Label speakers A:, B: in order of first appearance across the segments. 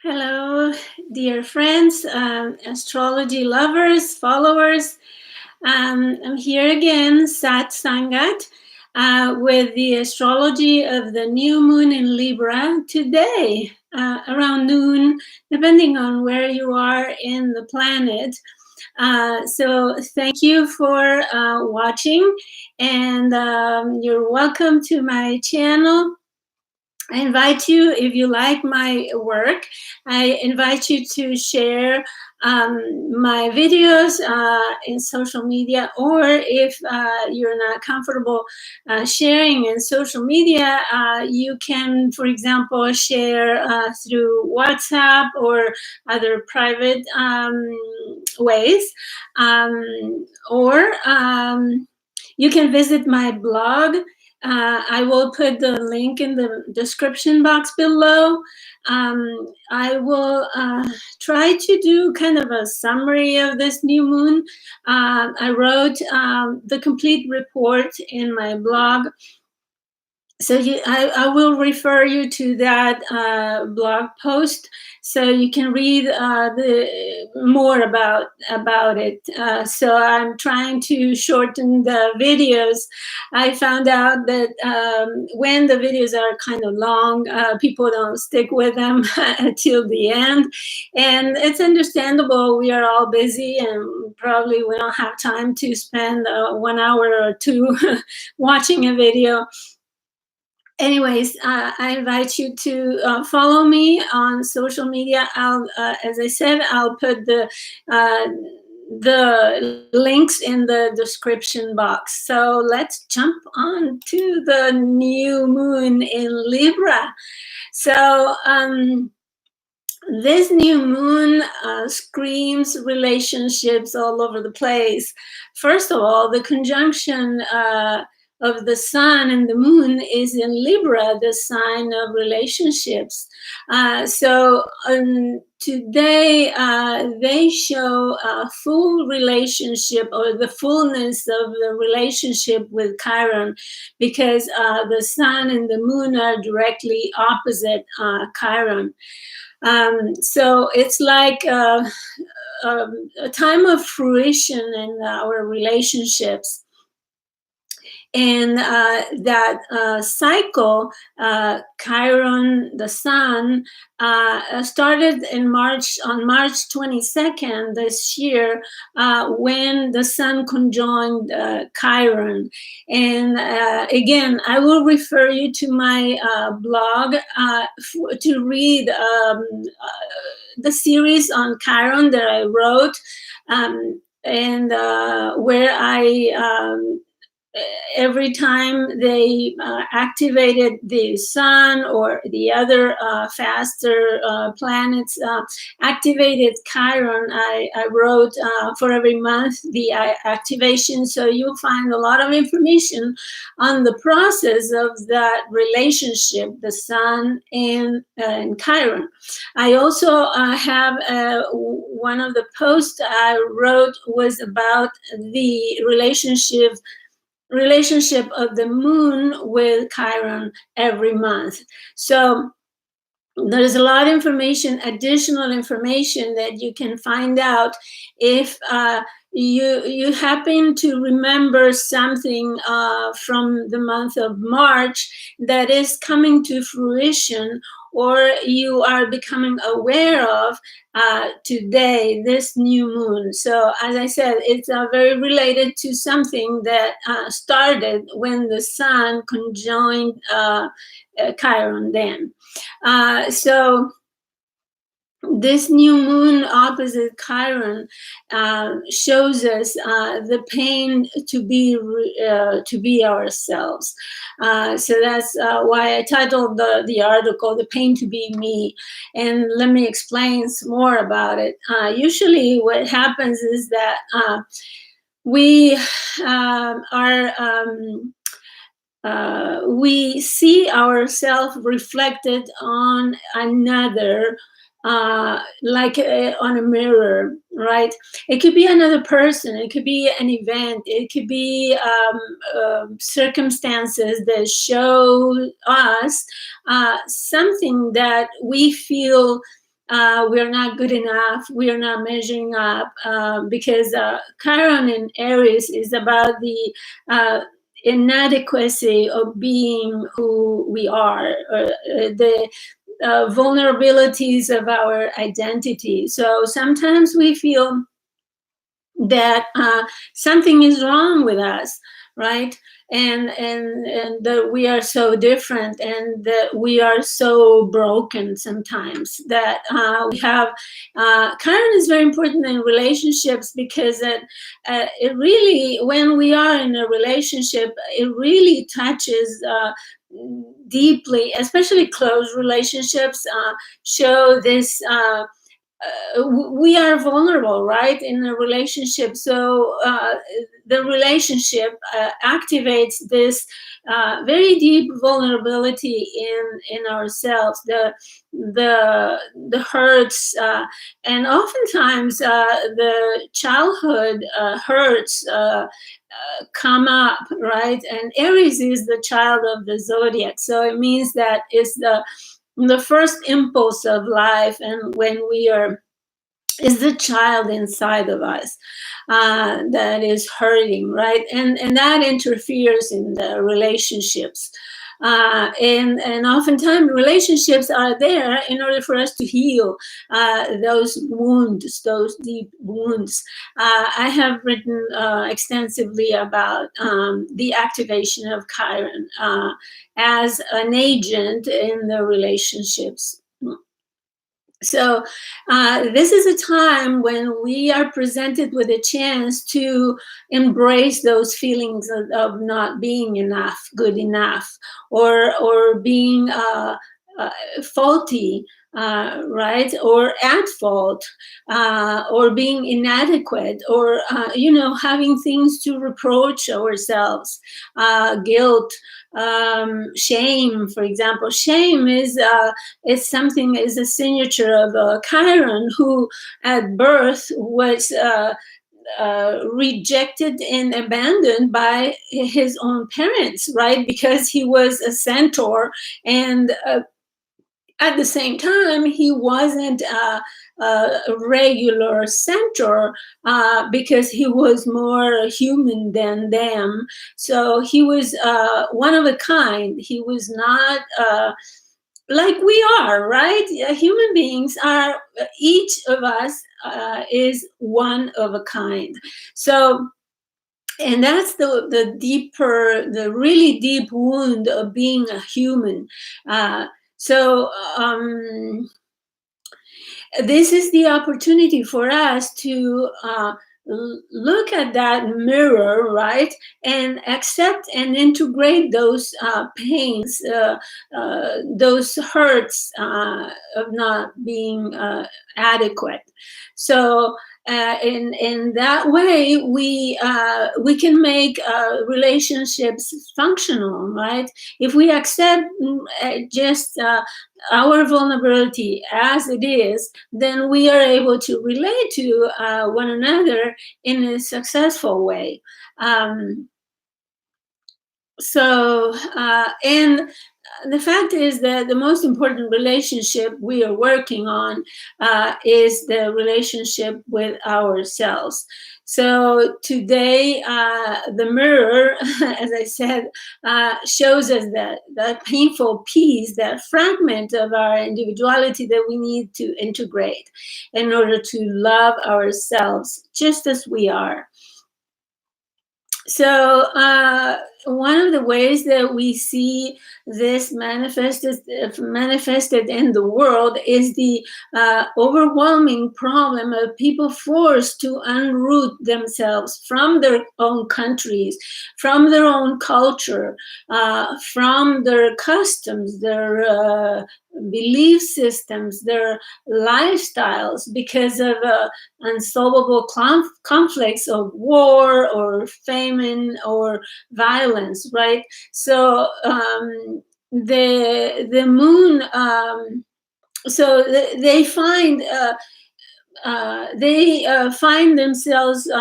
A: Hello, dear friends, astrology lovers, followers. I'm here again, Sat Sangat, with the astrology of the new moon in Libra today, around noon, depending on where you are in the planet. So thank you for watching, and you're welcome to my channel. I invite you, if you like my work, I invite you to share my videos in social media, or if you're not comfortable sharing in social media, you can, for example, share through WhatsApp or other private ways, or you can visit my blog. I will put the link in the description box below. I will try to do kind of a summary of this new moon. I wrote the complete report in my blog. So I will refer you to that blog post, so you can read more about it. So I'm trying to shorten the videos. I found out that when the videos are kind of long, people don't stick with them until the end, and it's understandable. We are all busy, and probably we don't have time to spend 1 hour or two watching a video. Anyways, I invite you to follow me on social media. As I said, I'll put the links in the description box. So let's jump on to the new moon in Libra. So this new moon screams relationships all over the place. First of all, the conjunction of the sun and the moon is in Libra, the sign of relationships. So today they show a full relationship, or the fullness of the relationship with Chiron, because the sun and the moon are directly opposite Chiron. So it's like a time of fruition in our relationships. And that cycle, Chiron, the sun, started on March 22nd this year, when the sun conjoined Chiron. And again, I will refer you to my blog to read the series on Chiron that I wrote, and where I every time they activated the sun or the other faster planets activated Chiron, I wrote for every month the activation. So you'll find a lot of information on the process of that relationship, the sun and Chiron. I also have one of the posts I wrote was about the relationship of the moon with Chiron every month. So there's a lot of information, additional information that you can find out if you happen to remember something from the month of March that is coming to fruition, or you are becoming aware of today, this new moon. So as I said, it's very related to something that started when the sun conjoined Chiron then. So this new moon opposite Chiron shows us the pain to be ourselves. So that's why I titled the article "The Pain to Be Me." And let me explain some more about it. Usually, what happens is that we we see ourselves reflected on another, like on a mirror, right? It could be another person, it could be an event, it could be circumstances that show us something that we feel we're not good enough, we're not measuring up, because Chiron in Aries is about the inadequacy of being who we are, the vulnerabilities of our identity. So sometimes we feel that something is wrong with us, right? And that we are so different, and that we are so broken sometimes, that we have Chiron is very important in relationships, because it really, when we are in a relationship, it really touches deeply, especially close relationships show this we are vulnerable, right, in a relationship. So the relationship activates this very deep vulnerability in ourselves, the hurts, and oftentimes the childhood hurts come up, right? And Aries is the child of the zodiac, so it means that it's the first impulse of life, and when we are, is the child inside of us that is hurting, right? And that interferes in the relationships. And oftentimes relationships are there in order for us to heal those wounds, those deep wounds. I have written extensively about the activation of Chiron as an agent in the relationships. So this is a time when we are presented with a chance to embrace those feelings of not being enough, good enough, or being faulty, right, or at fault, or being inadequate, or having things to reproach ourselves, guilt, shame, for example. Shame is something, is a signature of Chiron, who at birth was rejected and abandoned by his own parents, right? Because he was a centaur, and at the same time, he wasn't a regular centaur because he was more human than them. So he was one of a kind. He was not like we are, right? Human beings are, each of us is one of a kind. So, and that's the deeper, the really deep wound of being a human. So this is the opportunity for us to look at that mirror, right, and accept and integrate those pains, those hurts of not being adequate. So in that way, we can make relationships functional, right? If we accept just our vulnerability as it is, then we are able to relate to one another in a successful way. And the fact is that the most important relationship we are working on is the relationship with ourselves. So today, the mirror, as I said, shows us that painful piece, that fragment of our individuality that we need to integrate in order to love ourselves just as we are. So one of the ways that we see this manifested in the world is the overwhelming problem of people forced to unroot themselves from their own countries, from their own culture, from their customs, their belief systems, their lifestyles, because of unsolvable conflicts of war or famine or violence, right? So the moon, so they find themselves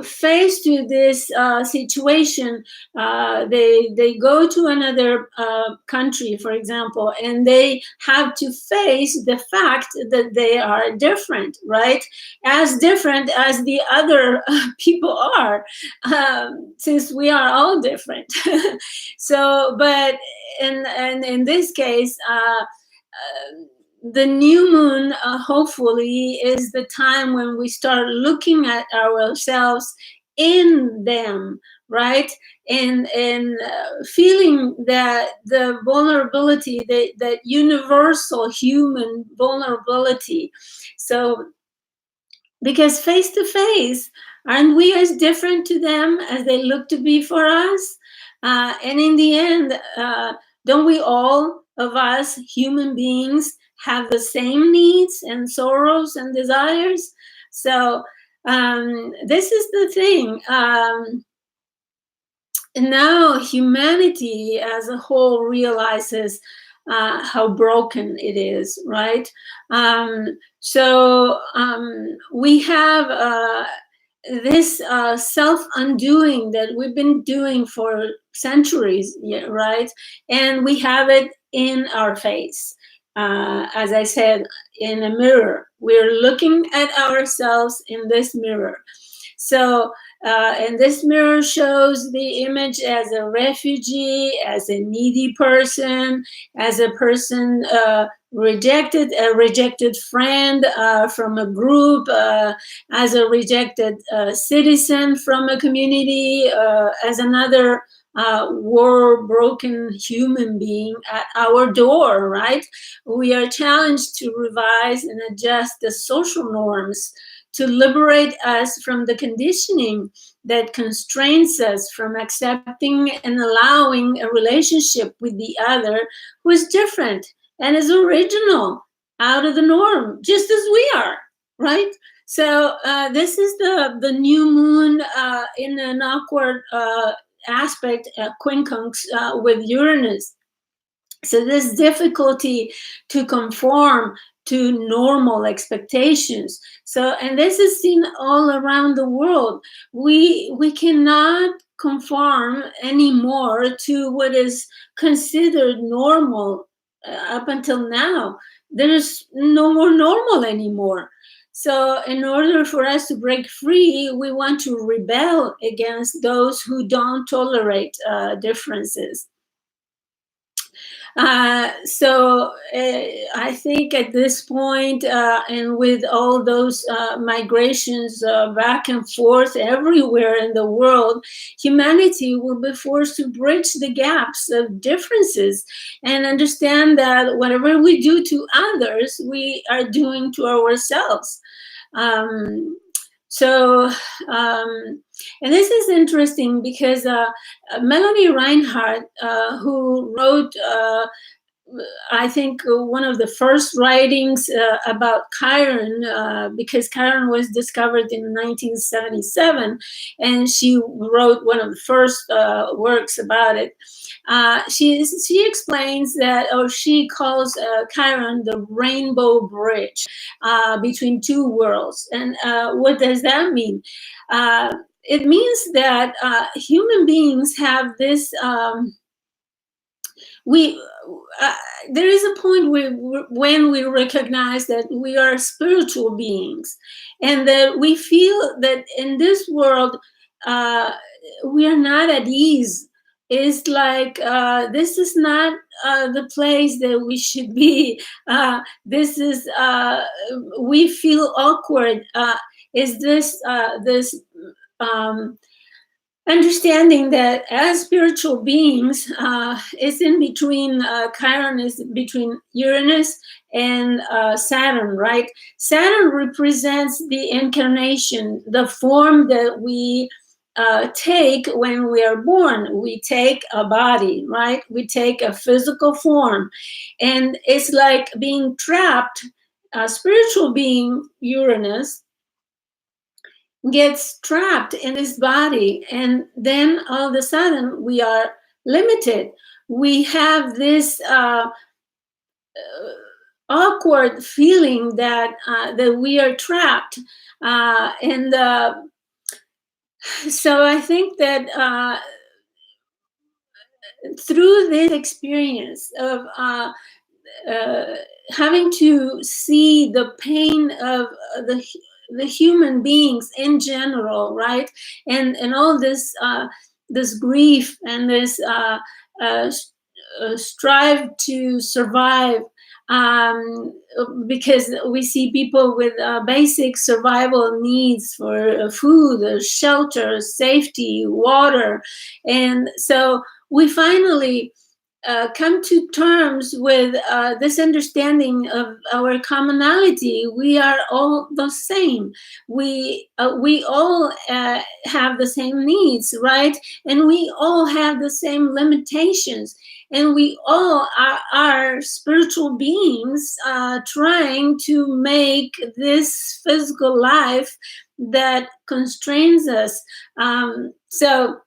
A: faced to this situation, they go to another country, for example, and they have to face the fact that they are different, right? As different as the other people are, since we are all different. So, but in this case, the new moon, hopefully, is the time when we start looking at ourselves in them, right? And feeling that the vulnerability, that universal human vulnerability. So, because face to face, aren't we as different to them as they look to be for us? And in the end, don't we all of us human beings have the same needs and sorrows and desires? So this is the thing. Now humanity as a whole realizes how broken it is, right? So we have this self-undoing that we've been doing for centuries, yeah, right? And we have it in our face. As I said, in a mirror. We're looking at ourselves in this mirror. So, and this mirror shows the image as a refugee, as a needy person, as a person rejected, a rejected friend from a group, as a rejected citizen from a community, as another war broken human being at our door, right? We are challenged to revise and adjust the social norms to liberate us from the conditioning that constrains us from accepting and allowing a relationship with the other who is different and is original, out of the norm, just as we are, right? So this is the new moon in an awkward aspect, quincunx with Uranus. So this difficulty to conform to normal expectations. So, and this is seen all around the world. We cannot conform anymore to what is considered normal up until now. There's no more normal anymore. So in order for us to break free, we want to rebel against those who don't tolerate differences. I think at this point, and with all those migrations back and forth everywhere in the world, humanity will be forced to bridge the gaps of differences and understand that whatever we do to others, we are doing to ourselves. And this is interesting because Melanie Reinhardt, who wrote, I think, one of the first writings about Chiron, because Chiron was discovered in 1977, and she wrote one of the first works about it. She explains that, or she calls Chiron the rainbow bridge between two worlds. And what does that mean? It means that human beings have this. There is a point when we recognize that we are spiritual beings, and that we feel that in this world we are not at ease. It's like this is not the place that we should be. This is we feel awkward. Is this this understanding that as spiritual beings, it's in between, Chiron is between Uranus and Saturn, right? Saturn represents the incarnation, the form that we take when we are born. We take a body, right? We take a physical form. And it's like being trapped. A spiritual being, Uranus, gets trapped in this body, and then all of a sudden we are limited. We have this awkward feeling that that we are trapped, and So I think that through this experience of uh, having to see the pain of the human beings in general, right, and all this this grief and this uh, strive to survive, because we see people with basic survival needs for food, shelter, safety, water, and so we finally come to terms with this understanding of our commonality. We are all the same. We all have the same needs, right? And we all have the same limitations. And we all are spiritual beings trying to make this physical life that constrains us. So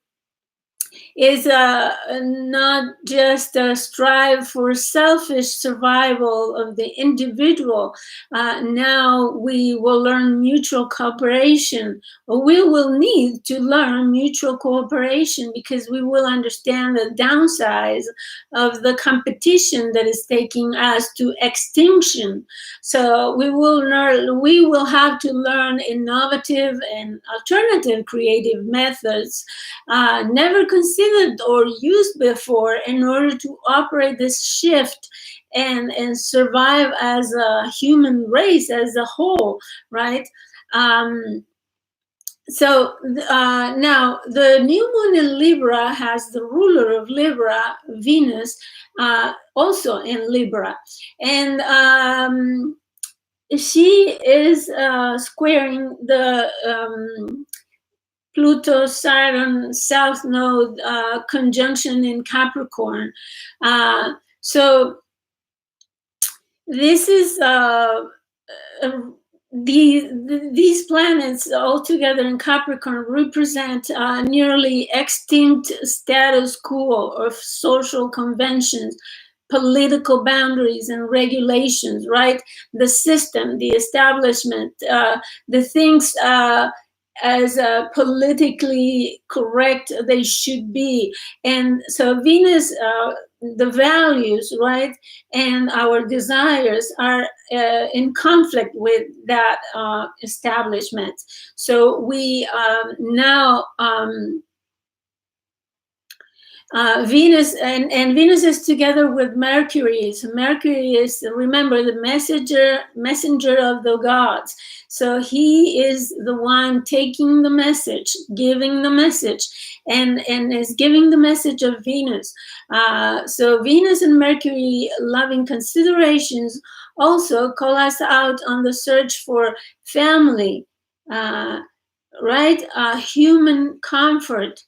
A: is not just a strive for selfish survival of the individual. Now we will learn mutual cooperation, or we will need to learn mutual cooperation, because we will understand the downsides of the competition that is taking us to extinction. So we will have to learn innovative and alternative creative methods never considered or used before, in order to operate this shift and survive as a human race as a whole, right? So now the new moon in Libra has the ruler of Libra, Venus, also in Libra. And she is squaring the Pluto, Saturn, South Node conjunction in Capricorn. So this is these planets all together in Capricorn represent nearly extinct status quo of social conventions, political boundaries and regulations, right? The system, the establishment, the things as politically correct they should be. And so Venus, the values, right, and our desires are in conflict with that establishment. So we now Venus, and Venus is together with Mercury. So Mercury is, remember, the messenger of the gods. So he is the one taking the message, giving the message, and is giving the message of Venus. So Venus and Mercury loving considerations also call us out on the search for family, right? Human comfort,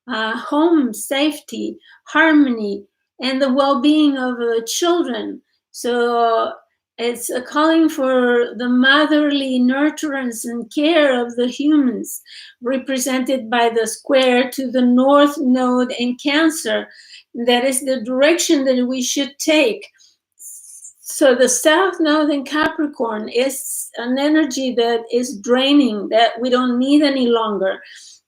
A: home safety, harmony, and the well-being of the children. So it's a calling for the motherly nurturance and care of the humans, represented by the square to the North Node in Cancer. That is the direction that we should take. So the South Node in Capricorn is an energy that is draining, that we don't need any longer.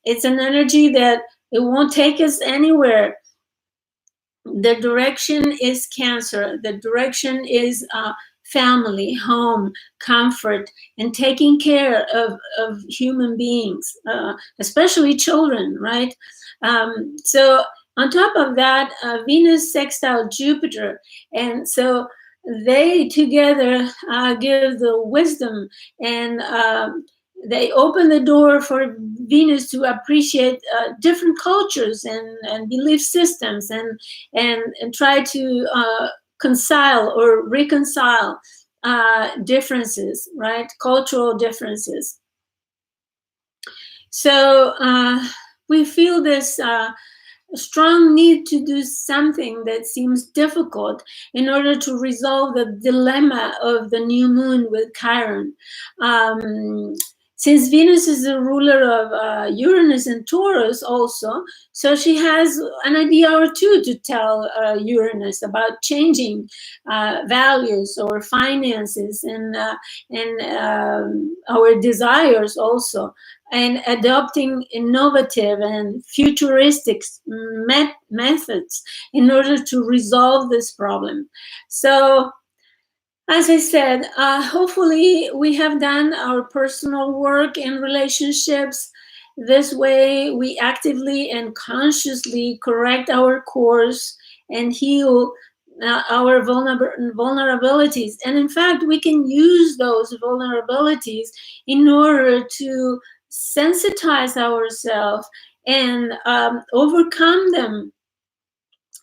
A: It's an energy that it won't take us anywhere. The direction is Cancer. The direction is family, home, comfort, and taking care of human beings, especially children, right? So on top of that, Venus sextile Jupiter. And so they together give the wisdom, and they open the door for Venus to appreciate different cultures and belief systems, and try to reconcile differences, right? Cultural differences. So we feel this strong need to do something that seems difficult in order to resolve the dilemma of the new moon with Chiron. Since Venus is the ruler of Uranus and Taurus also, so she has an idea or two to tell Uranus about changing values or finances, and our desires also. and adopting innovative and futuristic methods in order to resolve this problem. So, as I said, hopefully we have done our personal work in relationships. This way, we actively and consciously correct our course and heal our vulnerabilities. And in fact, we can use those vulnerabilities in order to sensitize ourselves and overcome them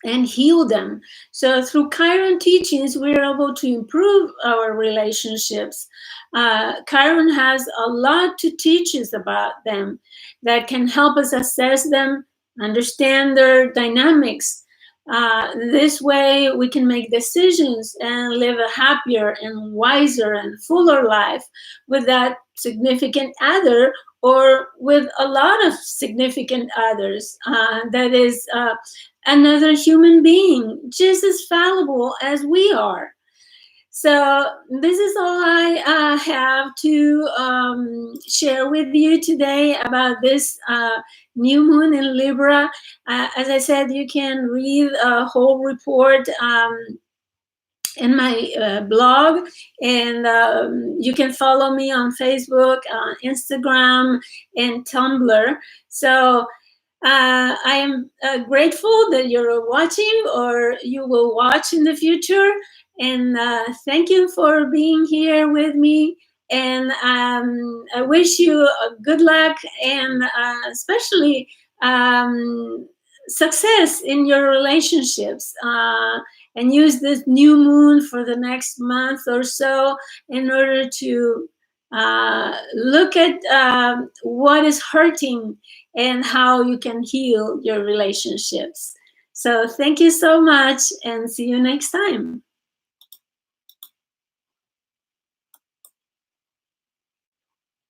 A: and heal them. So through Chiron teachings, we're able to improve our relationships. Chiron has a lot to teach us about them that can help us assess them, understand their dynamics. This way we can make decisions and live a happier and wiser and fuller life with that significant other, or with a lot of significant others. That is another human being, just as fallible as we are. So this is all I have to share with you today about this new moon in Libra. As I said, you can read a whole report in my blog, and you can follow me on Facebook, Instagram, and Tumblr. So I am grateful that you're watching, or you will watch in the future. And thank you for being here with me. And I wish you good luck, and especially success in your relationships. And use this new moon for the next month or so in order to look at what is hurting and how you can heal your relationships. So thank you so much, and see you next time.